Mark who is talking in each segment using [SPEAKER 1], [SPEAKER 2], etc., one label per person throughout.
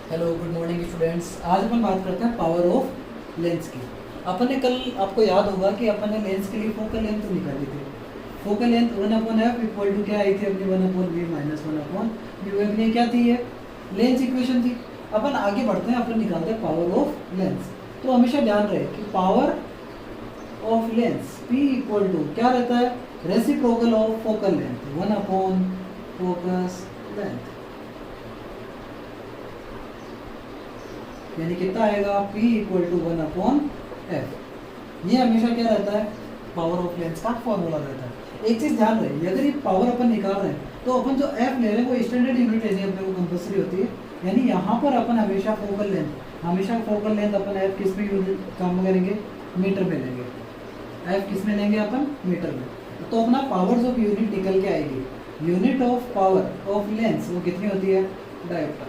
[SPEAKER 1] Hello good morning students. आज अपन बात करते हैं पावर ऑफ लेंस की। अपन ने कल, आपको याद होगा कि अपन ने लेंस के लिए फोकल लेंथ निकाली थी। Focal length 1/f equal to क्या आई थी अपनी 1/v माइनस 1/u। अपनी क्या थी ये लेंस इक्वेशन थी। अपन आगे बढ़ते हैं, अपन निकालते हैं पावर ऑफ लेंस। तो हमेशा ध्यान रहे कि power of lens p equal to क्या रहता है, रेसिप्रोकल ऑफ फोकल लेंथ 1/फोकस लेंथ। यानी कितना आएगा p इक्वल टू 1/f। ये हमेशा क्या रहता है, पावर ऑफ लेंस का फॉर्मूला रहता है। एक चीज ध्यान रहे, अगर ये पावर अपन निकाल रहे हैं तो अपन जो f ले रहे हैं वो स्टैंडर्ड यूनिट है, अपने को कंपल्सरी होती है। यानी यहाँ पर अपन हमेशा फोकल लेंथ अपन f किस में यूनिट काम करेंगे, मीटर में लेंगे। f किस में लेंगे अपन, मीटर में। तो अपना पावर्स ऑफ यूनिट निकल के आएगी। Unit of power of lens वो कितनी होती है, डायोप्टर।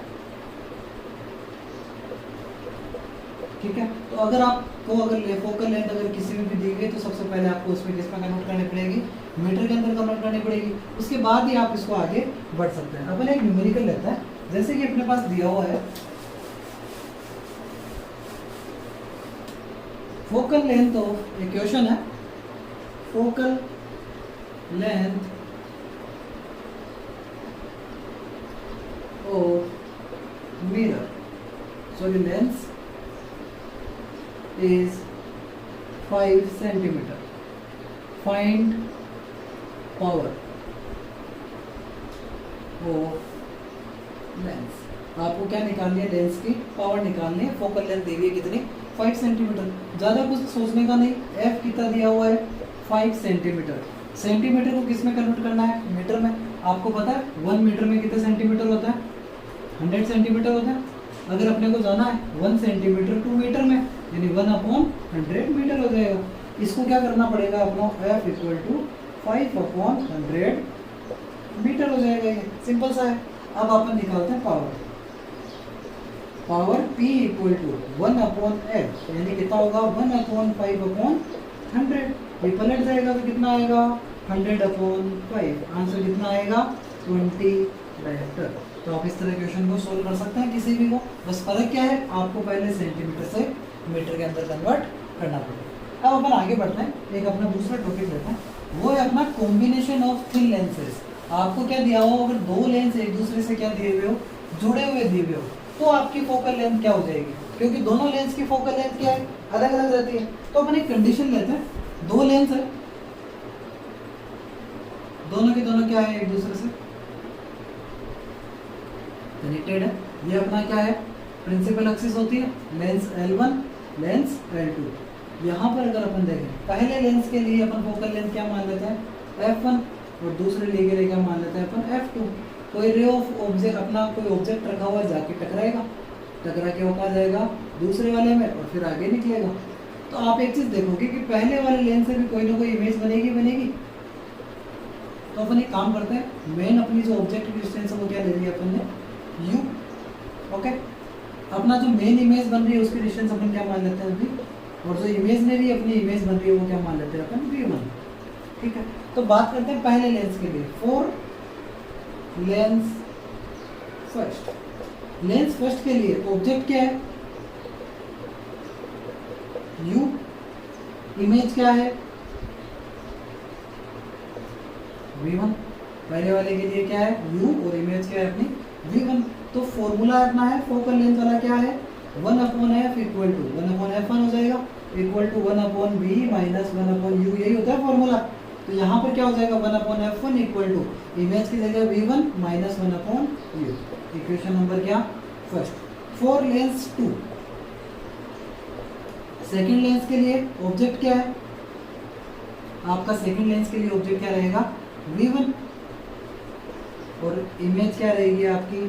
[SPEAKER 1] ठीक है। तो अगर आपको फोकल लेंथ अगर किसी में भी दी गई तो सबसे पहले आपको उसमें किस में कन्वर्ट करनी पड़ेगी, मीटर के अंदर कन्वर्ट करनी पड़ेगी। उसके बाद ही आप इसको आगे बढ़ सकते हैं। अपन एक न्यूमेरिकल लेता है, जैसे कि अपने पास दिया हुआ है फोकल लेंथ ऑफ, एक क्वेश्चन है, focal length of mirror, sorry lens is 5 centimeter. Find power of lens. आपको क्या निकालनी है, लेंस की पावर निकालनी है। फोकल लेंथ दी हुई है कितनी, 5 सेंटीमीटर। ज़्यादा कुछ सोचने का नहीं। f कितना दिया हुआ है, 5 सेंटीमीटर। सेंटीमीटर को किस में कन्वर्ट करना है, मीटर में। आपको पता है 1 मीटर में कितने सेंटीमीटर होता है, 100 सेंटीमीटर होता है। अगर अपने को जाना है 1 सेंटीमीटर टू मीटर में, यानी 1/100 मीटर हो जाएगा। इसको क्या करना पड़ेगा अपना, f इक्वल टू 5/100 मीटर हो जाएगा। ये सिंपल सा है। अब अपन निकालते हैं power p equal to 1/f, यानी कितना होगा 1/5/100। ये पलट जाएगा तो कितना आएगा 100/5। आंसर कितना आएगा 20 डायोप्टर। तो आप इस तरह क्वेश्चन को सोल्व कर सकते हैं किसी भी को। बस फर्क क्या है, आपको पहले सेंटीमीटर से मीटर के अंदर कन्वर्ट करना पड़ेगा। अब अपन आगे बढ़ते हैं, एक अपना दूसरा टॉपिक लेते हैं, वो है अपना कॉम्बिनेशन ऑफ थिन लेंसेज। आपको क्या दिया हो, अगर दो लेंस एक दूसरे से क्या दिए हुए हो, जुड़े हुए दिए हुए हो, तो आपकी फोकल लेंथ क्या हो जाएगी, क्योंकि दोनों लेंस की फोकल लेंथ क्या है, अलग अलग रहती है। तो अपन एक कंडीशन लेते हैं, दो लेंस है, दोनों के दोनों क्या है, एक दूसरे से कनेक्टेड है। ये अपना क्या है, प्रिंसिपल एक्सिस होती है, लेंस L1 लेंस L2। यहाँ पर अगर अपन देखें, पहले लेंस के लिए अपन फोकल लेंथ क्या मान लेते हैं f1, और दूसरे ले के लिए क्या मान लेते हैं अपन f2। कोई रे ऑफ ऑब्जेक्ट, अपना कोई ऑब्जेक्ट रखा हुआ जाके टकराएगा, टकरा के वो कहाँ जाएगा, दूसरे वाले में, और फिर आगे निकलेगा। तो आप एक चीज देखोगे कि पहले वाले लेंस से भी कोई ना कोई इमेज बनेगी। तो अपन एक काम करते हैं, मेन अपनी जो ऑब्जेक्ट की डिस्टेंस है वो क्या ले ली अपन ने, u। ओके, अपना जो मेन इमेज बन रही है उसकी डिस्टेंस अपन क्या मान लेते हैं v, और जो इमेजनरी अपनी इमेज बन रही है वो क्या मान लेते हैं अपन v1। ठीक है। तो बात करते हैं पहले लेंस के लिए, for Lenz first. Lens first के लिए ऑब्जेक्ट क्या है, u, इमेज क्या है v1। पहले वाले के लिए क्या है u, और इमेज क्या है अपनी v1। तो फॉर्मूला अपना है फोकल लेंथ वाला क्या है, 1/f इक्वल टू 1/f1 हो जाएगा, equal to 1/v minus 1/u। यही होता है फॉर्मूला। तो यहाँ पर क्या हो जाएगा 1/f1 इक्वल टू इमेज की जगह v1 minus 1/u। Equation number क्या, first. For lens 2, second lens के लिए ऑब्जेक्ट क्या है आपका, सेकेंड लेंस के लिए ऑब्जेक्ट क्या रहेगा v1, और इमेज क्या रहेगी आपकी,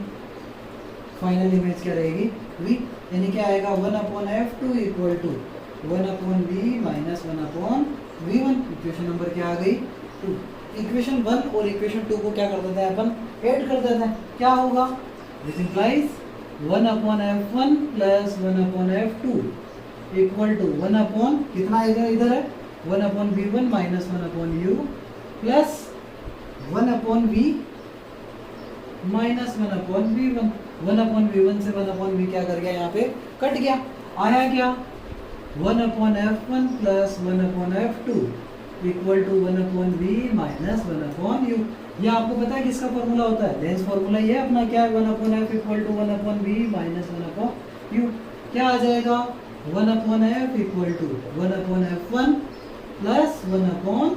[SPEAKER 1] फाइनल इमेज क्या रहेगी v। यानी क्या आएगा 1/f2 equal to 1/v minus 1/v1। Equation number क्या आ गई 2। इक्वेशन 1 और इक्वेशन 2 को क्या कर देते हैं अपन, ऐड कर देते हैं। क्या होगा, this implies 1/f1 plus 1/f2 equal to 1/ कितना इधर है 1/v1 minus 1/u plus 1/v minus 1/v1, 1/v1 से 1/v क्या कर गया यहाँ पे कट गया, आया क्या 1/f1 plus 1/f2 equal to 1/v minus 1/u। ये आपको पता है किसका फॉर्मूला होता है, लेंस फॉर्मूला ये अपना क्या है 1/f equal to 1/v minus 1/u। क्या आ जाएगा 1/f equal to 1/f1 plus 1/f2।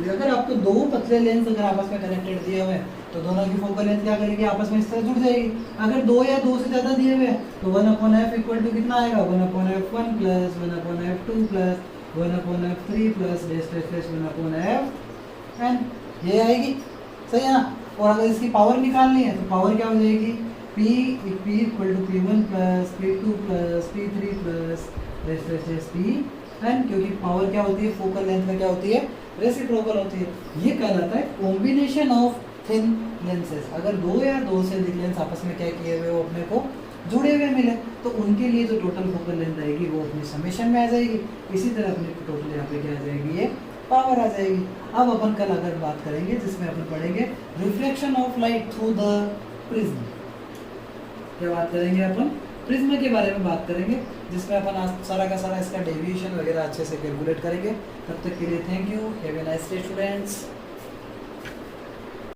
[SPEAKER 1] अगर आपको दो पतले लेंस अगर आपस में कनेक्टेड दिए हुए हैं तो दोनों की फोकल लेंथ क्या करेगी आपस में इस तरह जुड़ जाएगी। अगर दो या दो से ज़्यादा दिए हुए हैं तो 1/f इक्वल टू कितना आएगा 1/f1 plus 1/f2 plus 1/f3 plus dash 1/fn, ये आएगी, सही है ना। और अगर इसकी पावर निकालनी है तो पावर क्या हो जाएगी p equal to p1 plus p2 plus p3 plus dash pn, क्योंकि पावर क्या होती है फोकल लेंथ में क्या होती है रेसिप्रोकल होती है। ये कहलाता है कॉम्बिनेशन ऑफ थिन लेंसेज। अगर दो या दो से अधिक लेंस आपस में क्या किए हुए वो अपने को जुड़े हुए मिले तो उनके लिए जो टोटल फोकल लेंथ आएगी वो अपनी समेशन में आ जाएगी। इसी तरह अपनी टोटल यहाँ पे क्या आ जाएगी ये पावर आ जाएगी। अब अपन कल अगर बात करेंगे जिसमें अपन पढ़ेंगे reflection of light through the prism. क्या बात करेंगे अपन प्रिज्म के बारे में बात करेंगे, जिसमें अपन आज सारा का सारा इसका डेविएशन वगैरह अच्छे से कैलकुलेट करेंगे। तब तक के लिए thank you, have a nice day students.